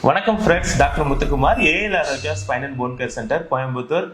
வணக்கம் friends, doctor Muthukumar, AL Arokya spine and bone care centre, Coimbatore.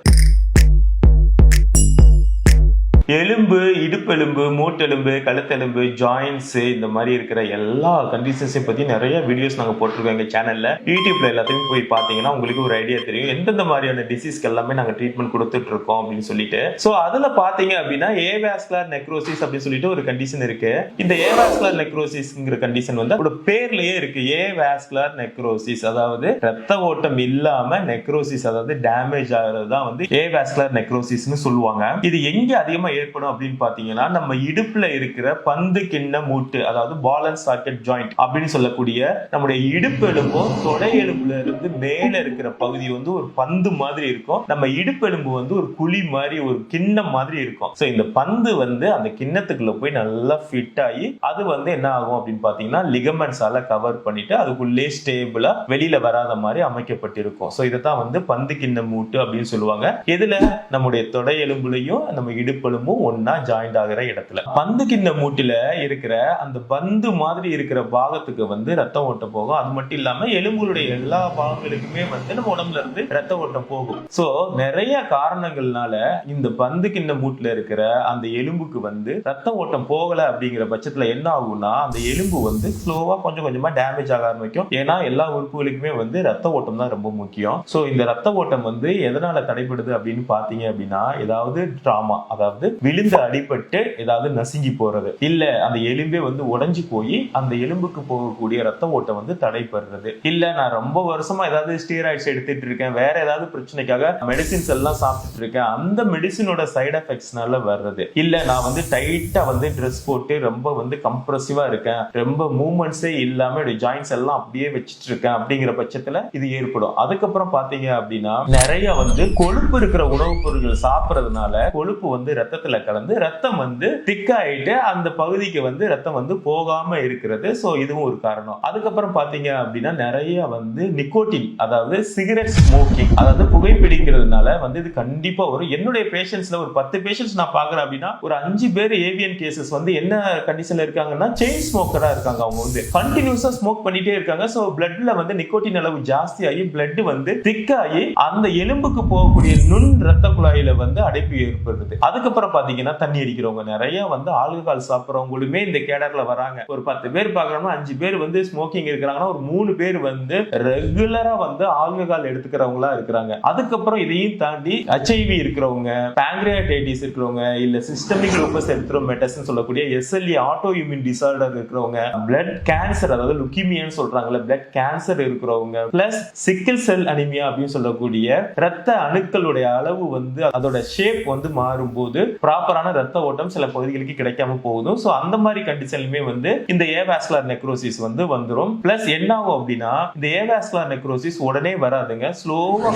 எலும்பு, இடுப்பெலும்பு, மூட்டெலும்பு, கழுத்தெலும்பு, ஜாயின்ஸ் இந்த மாதிரி இருக்கிற எல்லா கண்டிஷன்ஸையும் பற்றி நிறைய வீடியோஸ் நாங்கள் போட்டிருக்கோம் எங்கள் சேனலில். யூடியூப்ல எல்லாத்தையும் போய் பார்த்தீங்கன்னா உங்களுக்கு ஒரு ஐடியா தெரியும் எந்தெந்த மாதிரியான டிசீஸ்க்கு எல்லாமே நாங்கள் ட்ரீட்மெண்ட் கொடுத்துட்டு இருக்கோம் அப்படின்னு சொல்லிட்டு. ஸோ அதில் பார்த்தீங்க அப்படின்னா ஏவாஸ்குலர் நெக்ரோசிஸ் அப்படின்னு சொல்லிட்டு ஒரு கண்டிஷன் இருக்கு. இந்த ஏவாஸ்குலர் நெக்ரோசிஸ்ங்கிற கண்டிஷன் வந்து ஒரு பேர்லயே இருக்கு, ஏவாஸ்குலர் நெக்ரோசிஸ். அதாவது ரத்த ஓட்டம் இல்லாம நெக்ரோசிஸ், அதாவது டேமேஜ் ஆகிறது தான் வந்து ஏவாஸ்குலர் நெக்ரோசிஸ்னு சொல்லுவாங்க. இது எங்க அதிகமா ஏற்படும் அப்படின்னு பாத்தீங்கன்னா நம்ம இடுப்புல இருக்கிற பந்து கிண்ண மூட்டு, அதாவது பால் அண்ட் சாக்கெட் ஜாயிண்ட் அப்படின்னு சொல்லக்கூடிய நம்முடைய இடுப்பு எலும்பும் தொடை எலும்புல இருந்து மேல இருக்கிற பகுதி வந்து ஒரு பந்து மாதிரி இருக்கும். நம்ம இடுப்பு எலும்பு வந்து ஒரு குழி மாதிரி, ஒரு கிண்ணம் மாதிரி இருக்கும். சோ இந்த பந்து வந்து அந்த கிண்ணத்துக்குள்ள போய் நல்லா ஃபிட் ஆகி அது வந்து என்ன ஆகும் அப்படின்னு பாத்தீங்கன்னா லிகமெண்ட்ஸால கவர் பண்ணிட்டு அதுக்குள்ளே ஸ்டேபிளா வெளியில வராத மாதிரி அமைக்கப்பட்டிருக்கும். சோ இதைத்தான் வந்து பந்து கிண்ண மூட்டு அப்படின்னு சொல்லுவாங்க. இதுல நம்முடைய தொடை எலும்புலையும் நம்ம இடுப்பு எலும்பும் ஒன்னா ஜாயிண்ட் ஆகிற இடத்துல பந்து கிண்ண மூட்டில இருக்கிற அந்த பந்து மாதிரி இருக்கிற பாகத்துக்கு வந்து ரத்த ஓட்டம் போகும். அது மட்டும் இல்லாம எலும்புடைய எல்லா பாகங்களுக்குமே வந்து நம்ம உடம்புல இருந்து ரத்த ஓட்டம் போகும். சோ நிறைய காரணங்கள்னால இந்த பந்து கிண்ண மூட்டுல இருக்கிற அந்த எலும்புக்கு வந்து ரத்த ஓட்டம் போகல அப்படிங்கிற பட்சத்துல என்ன ஆகும்னா அந்த எலும்பு வந்து ஸ்லோவா கொஞ்சம் கொஞ்சமா டேமேஜ் ஆக ஆரம்பிக்கும். ஏன்னா எல்லா உறுப்புகளுக்குமே வந்து ரத்த ஓட்டம் தான் ரொம்ப முக்கியம். சோ இந்த ரத்த ஓட்டம் வந்து எதனால தடைபடுது அப்படின்னு பாத்தீங்க அப்படின்னா ஏதாவது டிராமா, அதாவது விழுந்து அடிபட்டு ஏதாவது நசுங்கி போறது, இல்ல அந்த எலும்பே வந்து உடைஞ்சு போய் அந்த எலும்புக்கு போகக்கூடிய ரத்த ஓட்டம் வந்து தடைபடுறது, இல்ல நான் ரொம்ப வருஷமா ஏதாவது ஸ்டீராய்ட்ஸ் எடுத்துட்டு இருக்கேன், வேற ஏதாவது பிரச்சனைக்காக மெடிசின்ஸ் எல்லாம் சாப்பிட்டுட்டு இருக்கேன், அந்த மெடிசினோட சைடு எஃபெக்ட்ஸ்னால வர்றது, இல்ல நான் வந்து டைட்டா வந்து ட்ரெஸ் போட்டு ரொம்ப வந்து கம்ப்ரெசிவா இருக்கேன், ரொம்ப மூவ்மெண்ட்ஸே இல்லாம ஜாயின்ஸ் எல்லாம் அப்படியே வச்சிட்டு இருக்கேன் அப்படிங்கிற பட்சத்துல இது ஏற்படும். அதுக்கப்புறம் பாத்தீங்க அப்படின்னா நிறைய வந்து கொழுப்பு இருக்கிற உணவுப் பொருட்கள் சாப்பிடறதுனால கொழுப்பு வந்து ரத்தத்துல கலந்து ரத்தம் வந்து திக்காயிட்டு அந்த பகுதிக்கு வந்து ரத்தம் வந்து போகாம இருக்கிறது. சோ இதுவும் ஒரு காரணம். அதுக்கப்புறம் பாத்தீங்க அப்படின்னா நிறைய வந்து நிக்கோட்டின், அதாவது சிகரெட் ஸ்மோக்கிங், அதாவது புகைப்பிடிக்கிறதுனால வந்து இது கண்டிப்பா வரும். என்னுடைய பேஷண்ட்ஸ்ல ஒரு 10 பேஷண்ட்ஸ் நான் பாக்குறேன் அப்படின்னா ஒரு 5 பேர் ஏவியன் கேசஸ் வந்து என்ன கண்டிஷன்ல இருக்காங்கன்னா செயின் ஸ்மோக்கரா இருக்காங்க. அவங்க வந்து கண்டினியூஸா ஸ்மோக் பண்ணிட்டே இருக்காங்க. சோ பிளட்ல வந்து நிக்கோட்டின் அளவு ஜாஸ்தி ஆகி பிளட் வந்து திக்காகி அந்த எலும்புக்கு போகக்கூடிய நுண் ரத்த குழாயில வந்து அடைப்பு ஏற்படுது. அதுக்கப்புறம் பாத்தீங்கன்னா தண்ணி அடிக்கிறவங்க, நிறைய வந்து ஆல்கஹால் சாப்பிடுறவங்களுமே இந்த கேடர்ல வராங்க. ஒரு 10 பேர் பாக்குறோம்னா 5 பேர் வந்து ஸ்மோக்கிங் இருக்கிறாங்கன்னா ஒரு 3 பேர் வந்து ரெகுலரா வந்து ஆல்கஹால் எடுத்துக்கிறவங்களா இருக்கிறாங்க. அதுக்கப்புறம் இதையும் தாண்டி HIV இருக்கிறவங்க, பாங்க்ரியாடைட்டிஸ் இருக்கிறவங்க, இல்ல சிஸ்டமிக் லூபஸ் எரித்ரோமெட்டஸ் சொல்லக்கூடிய SLE ஆட்டோ இம்யூன் டிசார்டர் இருக்கிறவங்க, பிளட் கேன்சர், அதாவது லுக்கீமியான்னு சொல்றாங்கல்ல, பிளட் கேன்சர் இருக்கிறவங்க, பிளஸ் சிக்கிள் செல் அனிமியா அப்படின்னு சொல்லக்கூடிய ரத்த அணுக்களுடைய அளவு வந்து அதோட ஷேப் வந்து மாறும்போது ப்ராப்பரான ரத்த ஓட்டம் சில பகுதிகளுக்கு கிடைக்காம போகுதும். சோ அந்த மாதிரி கண்டிஷன்லயுமே வந்து இந்த ஏவாஸ்குலர் நெக்ரோசிஸ் வந்து வந்துரும். பிளஸ் என்ன ஆகும் அப்படின்னா இந்த ஏவாஸ்குலர் நெக்ரோசிஸ் உடனே வராதுங்க, ஸ்லோவா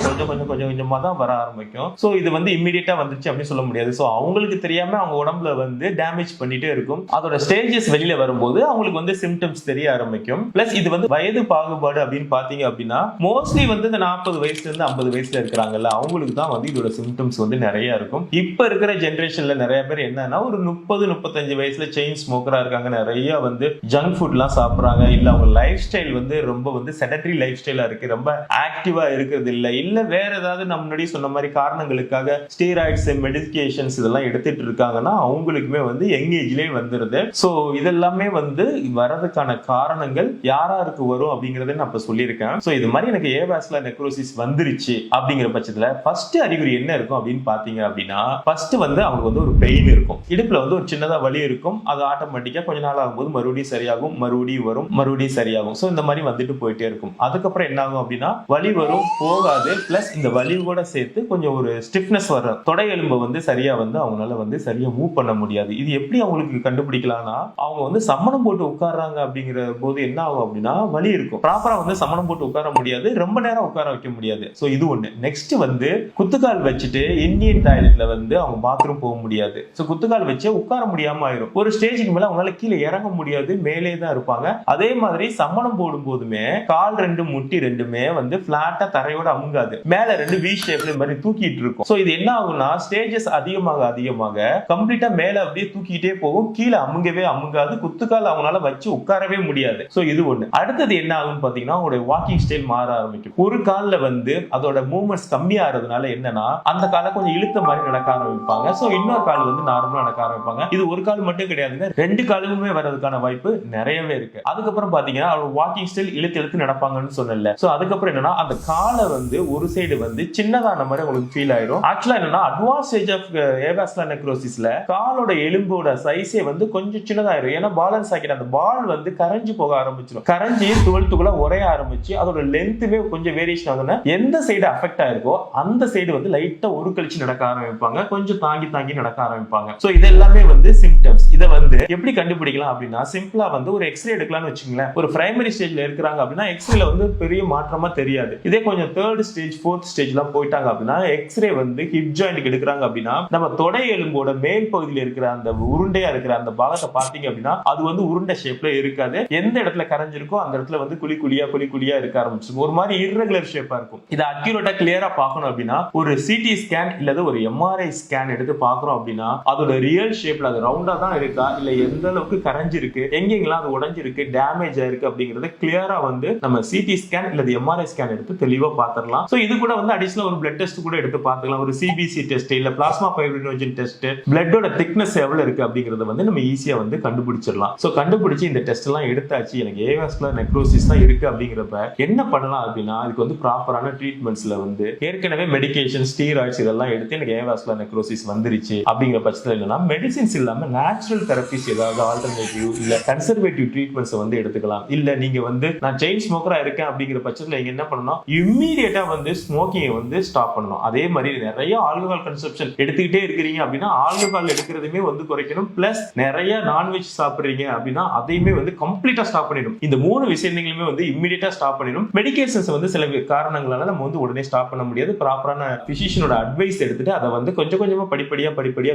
கொஞ்சம் கொஞ்சமா தான் வர ஆரம்பிக்கும். சோ இது வந்து இமிடியேட்டா வந்துருச்சு அப்படின்னு சொல்ல முடியாது. சோ அவங்களுக்கு தெரியாம அவங்க உடம்புல வந்து டேமேஜ் பண்ணிட்டே இருக்கும். அதோட ஸ்டேஜஸ் வெளியில வரும்போது அவங்களுக்கு வந்து சிம்டம்ஸ் தெரிய ஆரம்பிக்கும். பிளஸ் இது வந்து வயது பாகுபாடு அப்படின்னு பாத்தீங்க அப்படின்னா மோஸ்ட்லி வந்து இந்த 40 வயசுல இருந்து 50 வயசுல இருக்கிறாங்கல்ல அவங்களுக்கு தான் வந்து இதோட சிம்டம்ஸ் வந்து நிறைய இருக்கும். இப்ப இருக்கிற ஜெனரேஷன்ல நிறைய பேர் என்னன்னா ஒரு 30-35 வயசுல செயின் ஸ்மோக்கரா இருக்காங்க, நிறைய வந்து ஜங்க் ஃபுட் எல்லாம் சாப்பிடுறாங்க, இல்ல அவங்க லைஃப் ஸ்டைல் வந்து ரொம்ப வந்து செடன்டரி லைஃப் ஸ்டைலா இருக்கு, ரொம்ப ஆக்டிவா இருக்கிறது இல்ல வேற ஏதாவது நம்ம முன்னாடி சொன்ன மாதிரி காரணங்களுக்காக ஸ்டீராய்ட்ஸ் மெடிகேஷன்ஸ் இதெல்லாம் எடுத்துட்டு இருக்காங்கன்னா அவங்களுக்குமே வந்து யங் ஏஜ்லயே வந்துருது. சோ இதெல்லாமே வந்து வரதுக்கான காரணங்கள் யாராருக்கு வரும் அப்படிங்கறத நான் இப்ப சொல்லியிருக்கேன். சோ இது மாதிரி எனக்கு ஏவாஸ்குலர் நெக்ரோசிஸ் வந்துருச்சு அப்படிங்கிற பட்சத்துல ஃபர்ஸ்ட் அறிகுறி என்ன இருக்கும் அப்படின்னு பாத்தீங்க அப்படின்னா ஃபர்ஸ்ட் வந்து அவங்க வந்து ஒரு பெயின் இருக்கும், இடுப்புல வந்து ஒரு சின்னதா வலி இருக்கும். அது ஆட்டோமேட்டிக்கா கொஞ்ச நாள் ஆகும்போது மறுபடியும் சரியாகும், மறுபடியும் வரும், மறுபடியும் சரியாகும். சோ இந்த மாதிரி வந்துட்டு போயிட்டே இருக்கும். அதுக்கப்புறம் என்ன ஆகும் அப்படின்னா வலி வரும், போகாது, பிளஸ் இந்த வலி கூட சேர்த்து கொஞ்சம் ஒரு ஸ்டிஃப்னஸ் வரும். தொடை எலும்பு வந்து சரியா வந்து அவங்களால வந்து சரியா மூவ் பண்ண முடியாது. இது எப்படி அவங்களுக்கு கண்டுபிடிக்கலாம்னா அவங்க வந்து சம்மணம் போட்டு உட்கார்றாங்க அப்படிங்கிற போது என்ன ஆகும் அப்படின்னா வலி இருக்கும். ப்ராப்பரா வந்து சம்மணம் போட்டு உட்கார முடியாது, ரொம்ப நேரம் உட்கார வைக்க முடியாது. சோ இது ஒண்ணு. நெக்ஸ்ட் வந்து குத்துக்கால் வச்சுட்டு இந்தியன் டாய்லெட்ல வந்து அவங்க பாத்ரூம் போக முடியாது. ஸோ குத்துக்கால் வச்சு உட்கார முடியாம ஆயிரும். ஒரு ஸ்டேஜுக்கு மேல அவங்களால கீழே இறங்க முடியாது, மேலே தான் இருப்பாங்க. அதே மாதிரி சம்மணம் போடும் போதுமே கால் ரெண்டு முட்டி ரெண்டுமே வந்து பிளாட்டா தரையோட அமுங்காது, மேல ரெண்டு வி ஷேப்ல மாதிரி தூக்கிட்டு இருக்கும். ஸோ இது என்ன ஆகும்னா ஸ்டேஜஸ் அதிகமாக கம்ப்ளீட்டா மேல அப்படியே தூக்கிட்டே போகும், கீழே அமுங்கவே அமுங்காது, குத்துக்கால் அவங்களால வச்சு உட்காரவே முடியாது. ஸோ இது ஒண்ணு. அடுத்தது என்ன ஆகும்னு பாத்தீங்கன்னா உங்களுடைய வாக்கிங் ஸ்டைல் மாற ஆரம்பிக்கும். ஒரு கால்ல வந்து அதோட மூவ்மெண்ட்ஸ் கம்மியாகிறதுனால என்னன்னா அந்த காலை கொஞ்சம் இழுத்த மாதிரி நடக்க ஆரம்பிப்பாங்க. ஸோ இன்னொரு கால் வந்து நார்மலா நடக்க ஆரம்பிப்பாங்க. இது ஒரு கால் மட்டும் கிடையாதுங்க, ரெண்டு காலுமே வர்றதுக்கான வாய்ப்பு நிறையவே இருக்கு. அதுக்கப்புறம் பாத்தீங்கன்னா அவர் வாக்கிங் ஸ்டைல் இழுத்து நடப்பாங்கன்னு சொன்னல. ஸோ அதுக்கப்புறம் என்னன்னா அந்த காலை வந்து ஒரு சைடு வந்து சின்னதான மாதிரி உங்களுக்கு ஃபீல் ஆயிடும். ஆக்சுவலா என்னன்னா அட்வான்ஸ் ஸ்டேஜ் ஆஃப் ஏவாஸ்குலர் நெக்ரோசிஸ்ல காலோட எலும்போட சைஸே வந்து கொஞ்சம் சின்னதாயிரும். ஏன்னா பேலன்ஸ் ஆகிட்டு அந்த பால் வந்து கரைஞ்சு போக ஆரம்பிச்சிடும். கரைஞ்சி துவல்த்துக்குள்ள உரைய ஆரம்பிச்சு அதோட லென்த்துமே கொஞ்சம் வேரியேஷன் ஆகுதுன்னா எந்த சைடு அஃபெக்ட் ஆயிருக்கோ அந்த சைடு வந்து லைட்டா ஒரு கழிச்சு நடக்க ஆரம்பிப்பாங்க, கொஞ்சம் தாங்கி நடக்க ஆரம்பிப்பாங்க. சோ இது எல்லாமே வந்து சிம்டம்ஸ். இதை வந்து எப்படி கண்டுபிடிக்கலாம் அப்படின்னா சிம்பிளா வந்து ஒரு எக்ஸ்ரே எடுக்கலாம்னு வச்சுங்களேன். ஒரு பிரைமரி ஸ்டேஜ்ல இருக்கிறாங்க அப்படின்னா எக்ஸ்ரேல வந்து பெரிய மாற்றமா தெரியாது. இதே கொஞ்சம் தேர்ட் ஸ்டேஜ் ஃபோர்த் ஸ்டேஜ்லாம் போயிட்டாங்க அப்படின்னா எக்ஸ்ரே வந்து ஹிப் ஜாயிண்ட் எடுக்கிறாங்க அப்படின்னா நம்ம தொடை எலும்போட மேல் பகுதியில் இருக்கிற அந்த உருண்டையா இருக்கிற அந்த பாகத்தை பார்த்தீங்க அப்படின்னா அது வந்து உருண்டை ஷேப்ல இருக்காது. எந்த இடத்துல கரைஞ்சிருக்கோ அந்த இடத்துல வந்து குழி குழியா இருக்க ஆரம்பிச்சிருக்கும். ஒரு மாதிரி இர்ரெகுலர் ஷேப்பா இருக்கும். இதை அக்யூரேட்டா கிளியரா பார்க்கணும் அப்படின்னா ஒரு சிடி ஸ்கேன் இல்லது ஒரு எம்ஆர்ஐ ஸ்கேன் எடுத்து பார்க்கறோம் அப்படின்னா அதோட ரியல் ஷேப்ல அது ரவுண்டா தான் இருக்கா இல்ல எந்த அளவுக்கு கரைஞ்சிருக்கு, எங்கெங்கெல்லாம் அது உடைஞ்சிருக்கு, டேமேஜ் ஆயிருக்கு அப்படிங்கறத கிளியரா வந்து நம்ம சிடி ஸ்கேன் இல்லது எம்ஆர்ஐ ஸ்கேன் எடுத்து தெளிவா பார்த்துடலாம். சோ இது கூட வந்து அடிஷனல் ஒரு பிளட் டெஸ்ட் கூட எடுத்து பார்த்துக்கலாம். ஒரு சிபிசி டெஸ்ட் இல்ல பிளாஸ்மா ஃபைப்ரினோஜன் டெஸ்ட், பிளட்டோட திக்னஸ் எவ்வளவு இருக்கு அப்படிங்கறத வந்து நம்ம ஈஸியா வந்து கண்டுபிடிச்சிடலாம். சோ கண்டுபிடிச்சு இந்த டெஸ்ட் எல்லாம் எடுத்தாச்சு எனக்கு ஏவாஸ்குலர் நெக்ரோசிஸ் தான் இருக்கு அப்படிங்கிறப்ப என்ன பண்ணலாம் அப்படின்னா அதுக்கு வந்து ப்ராப்பரான ட்ரீட்மெண்ட்ஸ்ல வந்து ஏற்கனவே மெடிகேஷன் ஸ்டீராய்ட்ஸ் இதெல்லாம் எடுத்து எனக்கு ஏவாஸ்குலர் நெக்ரோசிஸ் வந்துருச்சு அப்படிங்கிற பட்சத்தில் என்னன்னா மெடிசின்ஸ் இல்லாம நேச்சுரல் தெரபிஸ் ஏதாவது ஆல்டர்னேட்டிவ் இல்ல கன்சர்வேட்டிவ் ட்ரீட்மெண்ட்ஸ் வந்து எடுத்துக்கலாம். இல்ல நீங்க வந்து நான் செயின் ஸ்மோக்கரா இருக்கேன் அப்படிங்கிற பட்சத்தில் நீங்க என்ன பண்ணணும், இம்மீடியட்டா வந்து ஸ்மோக்கிங்கை வந்து ஸ்டாப் பண்ணணும். அதே மாதிரி நிறைய ஆல்கஹால் கன்சப்ஷன் எடுத்துக்கிட்டே இருக்கிறீங்க அப்படின்னா ஆல்கஹால் எடுக்கிறதுமே வந்து குறைக்கணும். பிளஸ் நிறைய நான்வெஜ் சாப்பிடுறீங்க அப்படின்னா அதையுமே வந்து கம்ப்ளீட்டா ஸ்டாப் பண்ணிடும். இந்த மூணு விஷயங்களுமே வந்து இம்மீடியட்டா ஸ்டாப் பண்ணிடும். மெடிகேஷன்ஸ் வந்து சில காரணங்களால நம்ம வந்து உடனே ஸ்டாப் பண்ண முடியாது. ப்ராப்பரான பிசிஷியனோட அட்வைஸ் எடுத்துட்டு அதை வந்து கொஞ்சம் கொஞ்சமா படிப்படியா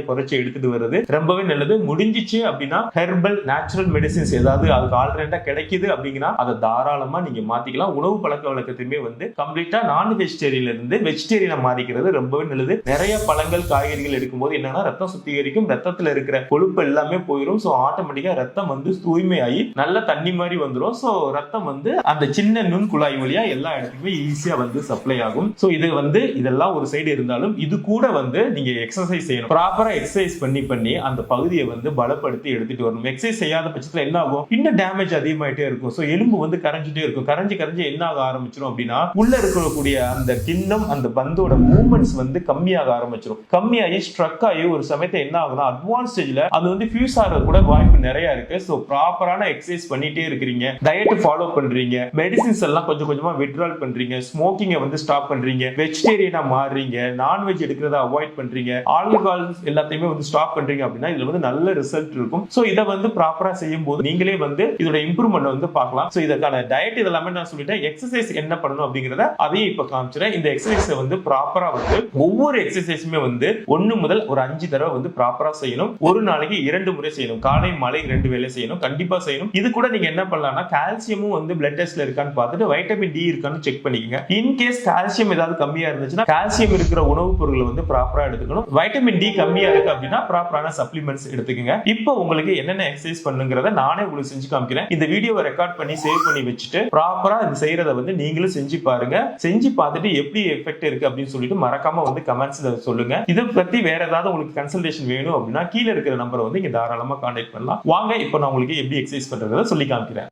குறைச்சு எடுத்துட்டு வருது ரொம்பவே நல்லது. முடிஞ்சிச்சு அப்படின்னா ஹெர்பல் நேச்சுரல் மெடிசின்ஸ் ஏதாவது அதுக்கு ஆல்டர்னேட்டா கிடைக்குது அப்படின்னா அதை தாராளமா நீங்க மாத்திக்கலாம். உணவு பழக்க வழக்கத்தையுமே வந்து கம்ப்ளீட்டா நான் வெஜிடேரியன்ல இருந்து வெஜிடேரியனா மாறிக்கிறது ரொம்பவே நல்லது. நிறைய பழங்கள் காய்கறிகள் எடுக்கும்போது என்னன்னா ரத்தம் சுத்திகரிக்கும், ரத்தத்துல இருக்கிற கொழுப்பு எல்லாமே போயிடும். சோ ஆட்டோமேட்டிக்கா ரத்தம் வந்து தூய்மையாகி நல்ல தண்ணி மாதிரி வந்துடும். சோ ரத்தம் வந்து அந்த சின்ன நுண் குழாய் வழியா எல்லா இடத்துக்குமே ஈஸியா வந்து சப்ளை ஆகும். சோ இது வந்து இதெல்லாம் ஒரு சைடு இருந்தாலும் இது கூட வந்து நீங்க எக்ஸசைஸ் செய்யணும். ப்ராப்பரா எக்ஸசைஸ் பண்ணி அந்த பகுதியை வந்து பலப்படுத்தி எடுத்துட்டு வரணும். எக்ஸசைஸ் செய்யாத பட்சத்துல என்ன ஆகும், இன்னும் டேமேஜ் அதிகமாயிட்டே இருக்கும். சோ எலும்பு வந்து கரைஞ்சிட்டே இருக்கும். கரைஞ்சு என்ன ஆக ஆரம்பிச்சிடும் அப்படின்னா உள்ள இருக்கக்கூடிய அந்த கிண்ணம் அந்த பந்தோட மூவ்மெண்ட்ஸ் வந்து கம்மியாக ஆரம்பிச்சிடும். கம்மியாகி ஸ்ட்ரக் ஆகி ஒரு சமயத்தை என்ன ஆகும்னா அட்வான்ஸ் ஸ்டேஜ்ல அது வந்து ஃபியூஸ் ஆகிறது கூட வாய்ப்பு நிறைய இருக்கு. சோ ப்ராப்பரான எக்ஸசைஸ் பண்ணிட்டே இருக்கிறீங்க, டயட் ஃபாலோ பண்றீங்க, மெடிசின்ஸ் எல்லாம் கொஞ்சம் கொஞ்சமா வித்ட்ரால் பண்றீங்க, ஸ்மோக்கிங்கை வந்து ஸ்டாப் பண்றீங்க, வெஜிடேரியனா மாறுறீங்க, நான்வெஜ் எடுக்கிறத அவாய்ட் பண்றீங்க, ஆல்கஹால் எல்லாத்தையுமே வந்து ஸ்டாப் பண்றீங்க அப்படின்னா இதுல வந்து நல்ல ரிசல்ட் இருக்கும். சோ இதை வந்து ப்ராப்பரா செய்யும் போது நீங்களே வந்து இதோட இம்ப்ரூவ்மெண்ட் வந்து பார்க்கலாம். சோ இதற்கான டயட் இதெல்லாமே நான் சொல்லிட்டேன். எக்ஸசைஸ் என்ன பண்ணணும் அப்படிங்கறத அதையும் இப்ப காமிச்சிடுறேன். இந்த எக்ஸசைஸ் வந்து ப்ராப்பரா வந்து ஒவ்வொரு எக்ஸசைஸுமே வந்து 1 முதல் ஒரு 5 தடவை வந்து ப்ராப்பரா செய்யணும். ஒரு நாளைக்கு 2 முறை செய்யணும். காலை மாலை 2 வேளை செய்யணும், கண்டிப்பா செய்யணும். இது கூட நீங்க என்ன பண்ணலாம்னா கால்சியமும் வந்து பிளட் டெஸ்ட்ல இருக்கான்னு பார்த்துட்டு வைட்டமின் டி இருக்கான்னு செக் பண்ணிக்கங்க. இன் கேஸ் கால்சியம் ஏதாவது கம்மியா இருந்துச்சுன்னா கால்சியம் இருக்கிற உணவுப் பொருட்களை வந்து ப்ராப்பரா எடுத்துக்கணும். வைட்டமின் டி கம்மியா இருக்கு அப்படின்னா ப்ராப்பரான சப்ளிமெண்ட்ஸ் எடுத்துக்கங்க. இப்போ உங்களுக்கு என்னென்ன எக்ஸசைஸ் பண்ணுங்கிறத நானே உங்களுக்கு செஞ்சு காமிக்கிறேன். இந்த வீடியோவை ரெக்கார்ட் பண்ணி சேவ் பண்ணி வச்சுட்டு ப்ராப்பரா இது செய்யறத வந்து நீங்களும் செஞ்சு பாருங்க. செஞ்சு பார்த்துட்டு எப்படி எஃபெக்ட் இருக்கு அப்படின்னு சொல்லிட்டு மறக்காம வந்து கமெண்ட்ஸ்ல சொல்லுங்க. இதை பத்தி வேற ஏதாவது உங்களுக்கு கன்சல்டேஷன் வேணும் அப்படின்னா கீழே இருக்கிற நம்பரை வந்து நீங்க தாராளமா கான்டாக்ட் பண்ணலாம். வாங்க இப்போ நான் உங்களுக்கு எப்படி எக்ஸசைஸ் பண்றதை சொல்லி காமிக்கிறேன்.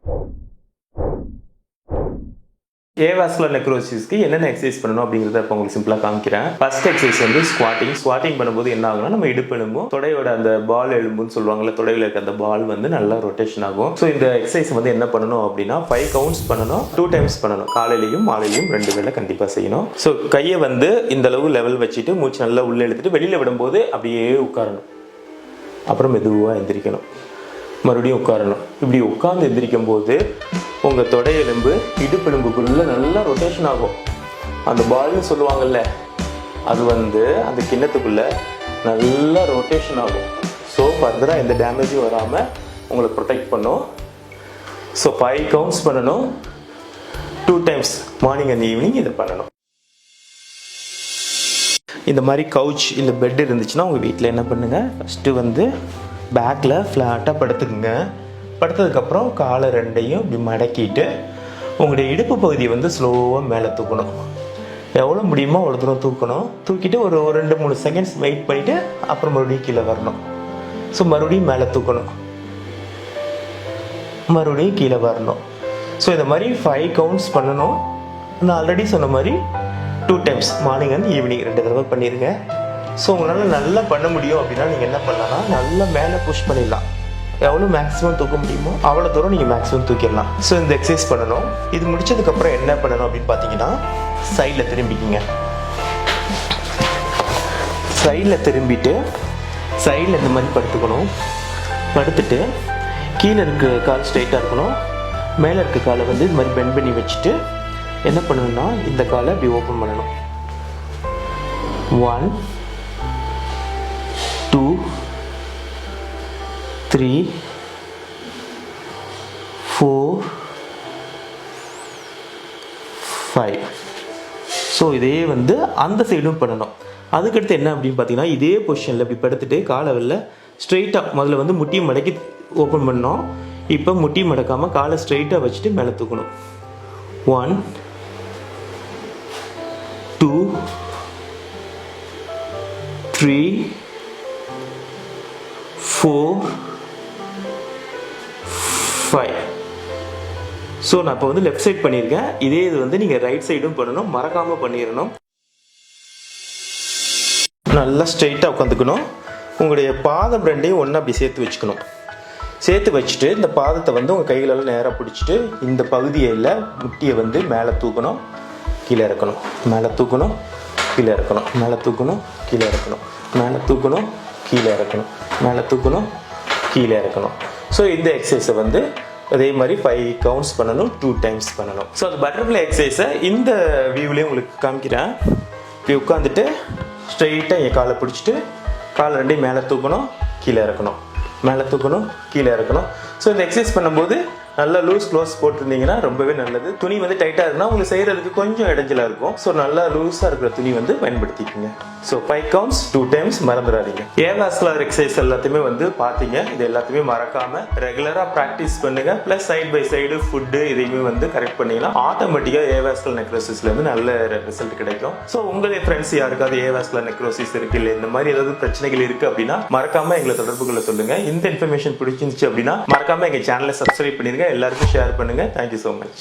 ஏவாஸ்குலர் நெக்ரோசிஸ்க்கு என்னென்ன எக்ஸசைஸ் பண்ணணும் அப்படிங்கிறத இப்போ உங்களுக்கு சிம்பிளாக காமிக்கிறேன். ஃபர்ஸ்ட் எக்ஸசைஸ் வந்து ஸ்குவாட்டிங் பண்ணும்போது என்ன ஆகும்னா நம்ம இடுப்பு எலும்பும் தொடையோட அந்த பால் எலும்புன்னு சொல்லுவாங்கல்ல, தொடையில் இருக்க அந்த பால் வந்து நல்லா ரொட்டேஷன் ஆகும். ஸோ இந்த எக்ஸசைஸ் வந்து என்ன பண்ணணும் அப்படின்னா 5 கவுண்ட்ஸ் பண்ணணும், 2 டைம்ஸ் பண்ணணும். காலையிலையும் மாலையிலையும் 2 வேளை கண்டிப்பாக செய்யணும். ஸோ கையை வந்து இந்த அளவு லெவல் வச்சுட்டு மூச்சு நல்லா உள்ளே எடுத்துட்டு வெளியில் விடும்போது அப்படியே உட்காரணும். அப்புறம் மெதுவாக எந்திரிக்கணும், மறுபடியும் உட்காரணும். இப்படி உட்கார்ந்து எந்திரிக்கும் போது உங்கள் தொடை எலும்பு இடுப்பு எலும்புக்குள்ளே நல்லா ரொட்டேஷன் ஆகும். அந்த பால்னு சொல்லுவாங்கல்ல அது வந்து அந்த கிண்ணத்துக்குள்ளே நல்லா ரொட்டேஷன் ஆகும். ஸோ ஃபர்தராக எந்த டேமேஜும் வராமல் உங்களை ப்ரொடெக்ட் பண்ணும். ஸோ 5 கவுண்ட்ஸ் பண்ணணும். 2 டைம்ஸ் மார்னிங் அண்ட் ஈவினிங் இதை பண்ணணும். இந்த மாதிரி கவுச் இல்லை பெட் இருந்துச்சுன்னா உங்கள் வீட்டில் என்ன பண்ணுங்கள், ஃபஸ்ட்டு வந்து பேக்கில் ஃப்ளாட்டாக படுத்துக்குங்க. படுத்ததுக்கப்புறம் காலை ரெண்டையும் இப்படி மடக்கிட்டு உங்களுடைய இடுப்பு பகுதியை வந்து ஸ்லோவாக மேலே தூக்கணும். எவ்வளோ முடியுமோ அவ்வளோ தூரம் தூக்கணும். தூக்கிட்டு ஒரு 2-3 செகண்ட்ஸ் வெயிட் பண்ணிவிட்டு அப்புறம் மறுபடியும் கீழே வரணும். ஸோ மறுபடியும் மேலே தூக்கணும், மறுபடியும் கீழே வரணும். ஸோ இந்த மாதிரி 5 கவுண்ட்ஸ் பண்ணணும். நான் ஆல்ரெடி சொன்ன மாதிரி 2 டைம்ஸ் மார்னிங் அண்ட் ஈவினிங் 2 தடவை பண்ணிடுங்க. ஸோ உங்களால் நல்லா பண்ண முடியும் அப்படின்னா நீங்கள் என்ன பண்ணலாம்னா நல்லா மேலே புஷ் பண்ணிடலாம். எவ்வளோ மேக்ஸிமம் தூக்க முடியுமோ அவ்வளோ தூரம் நீங்கள் மேக்ஸிமம் தூக்கிடலாம். ஸோ இந்த எக்ஸசைஸ் பண்ணணும். இது முடிச்சதுக்கப்புறம் என்ன பண்ணணும் அப்படின்னு பார்த்தீங்கன்னா, சைடில் திரும்பிக்கிங்க. சைடில் திரும்பிட்டு சைடில் இந்த மாதிரி படுத்துக்கணும். படுத்துட்டு கீழே இருக்க கால் ஸ்ட்ரைட்டாக இருக்கணும். மேலே இருக்க காலை வந்து இது மாதிரி பெண்ட் பண்ணி வச்சுட்டு என்ன பண்ணணும்னா இந்த காலை இப்படி ஓப்பன் பண்ணணும். 1 2 3 4 5. ஸோ இதே வந்து அந்த சைடும் பண்ணணும். அதுக்கடுத்து என்ன அப்படின்னு பார்த்தீங்கன்னா, இதே பொசிஷனில் இப்படி படுத்துட்டு காலை வெளில ஸ்ட்ரெயிட்டாக முதல்ல வந்து முட்டியை மடக்கி ஓப்பன் பண்ணோம். இப்போ முட்டி மடக்காமல் காலை ஸ்ட்ரெயிட்டாக வச்சுட்டு மேலே தூக்கணும். 1 2 3 4 5. ஸோ நான் இப்போ வந்து லெஃப்ட் சைட் பண்ணியிருக்கேன். இதே இது வந்து நீங்கள் ரைட் சைடும் பண்ணணும், மறக்காமல் பண்ணிடணும். நல்லா ஸ்ட்ரெயிட்டாக உட்காந்துக்கணும். உங்களுடைய பாதம் ரெண்டையும் ஒன்றா அப்படி சேர்த்து வச்சுக்கணும். சேர்த்து வச்சுட்டு இந்த பாதத்தை வந்து உங்கள் கைகளெல்லாம் நேராக பிடிச்சிட்டு இந்த பகுதியில் முட்டியை வந்து மேலே தூக்கணும், கீழே இறக்கணும், மேலே தூக்கணும், கீழே இறக்கணும், மேலே தூக்கணும், கீழே இறக்கணும், மேலே தூக்கணும், கீழே இறக்கணும், மேலே தூக்கணும், கீழே இறக்கணும். ஸோ இந்த எக்ஸசைஸை வந்து அதே மாதிரி 5 கவுண்ட்ஸ் பண்ணணும், 2 டைம்ஸ் பண்ணணும். ஸோ அந்த பட்டர்ஃப்ளை எக்ஸசைஸை இந்த வியூவிலேயே உங்களுக்கு காமிக்கிறேன். இப்படி உட்காந்துட்டு ஸ்ட்ரெயிட்டாக என் காலை பிடிச்சிட்டு காலை ரெண்டையும் மேலே தூக்கணும், கீழே இறக்கணும், மேலே தூக்கணும், கீழே இறக்கணும். ஸோ இந்த எக்ஸசைஸ் பண்ணும்போது நல்லா லூஸ் க்ளோஸ் போட்டிருந்தீங்கன்னா ரொம்பவே நல்லது. துணி வந்து டைட்டாக இருக்குன்னா உங்களுக்கு செய்கிறதுக்கு கொஞ்சம் இடைஞ்சலாக இருக்கும். ஸோ நல்லா லூஸாக இருக்கிற துணி வந்து பயன்படுத்திக்கோங்க. ஸோ 5 கவுண்ட்ஸ் 2 டைம்ஸ் மறந்துடாதீங்க. ஏவாஸ்குலர் எக்ஸசைஸ் எல்லாத்தையுமே வந்து பார்த்தீங்க. இது எல்லாத்தையுமே மறக்காம ரெகுலராக ப்ராக்டிஸ் பண்ணுங்க. Plus side by side foot இதையுமே வந்து கரெக்ட் பண்ணிங்கன்னா ஆட்டோமேட்டிக்காக ஏவாஸ்குலர் நெக்ரோசிஸ்ல இருந்து நல்ல ரிசல்ட் கிடைக்கும். ஸோ உங்களுடைய ஃப்ரெண்ட்ஸ் யாருக்காவது ஏவாஸ்குலர் நெக்ரோசிஸ் இருக்கு, இல்லை இந்த மாதிரி ஏதாவது பிரச்சனைகள் இருக்கு அப்படின்னா மறக்காம எங்களை தொடர்புகளை சொல்லுங்க. இந்த இன்ஃபர்மேஷன் பிடிச்சிருந்துச்சு அப்படின்னா மறக்காம எங்க சேனலை சப்ஸ்கிரைப் பண்ணிருங்க. எல்லாருக்கும் ஷேர் பண்ணுங்க. Thank you so much.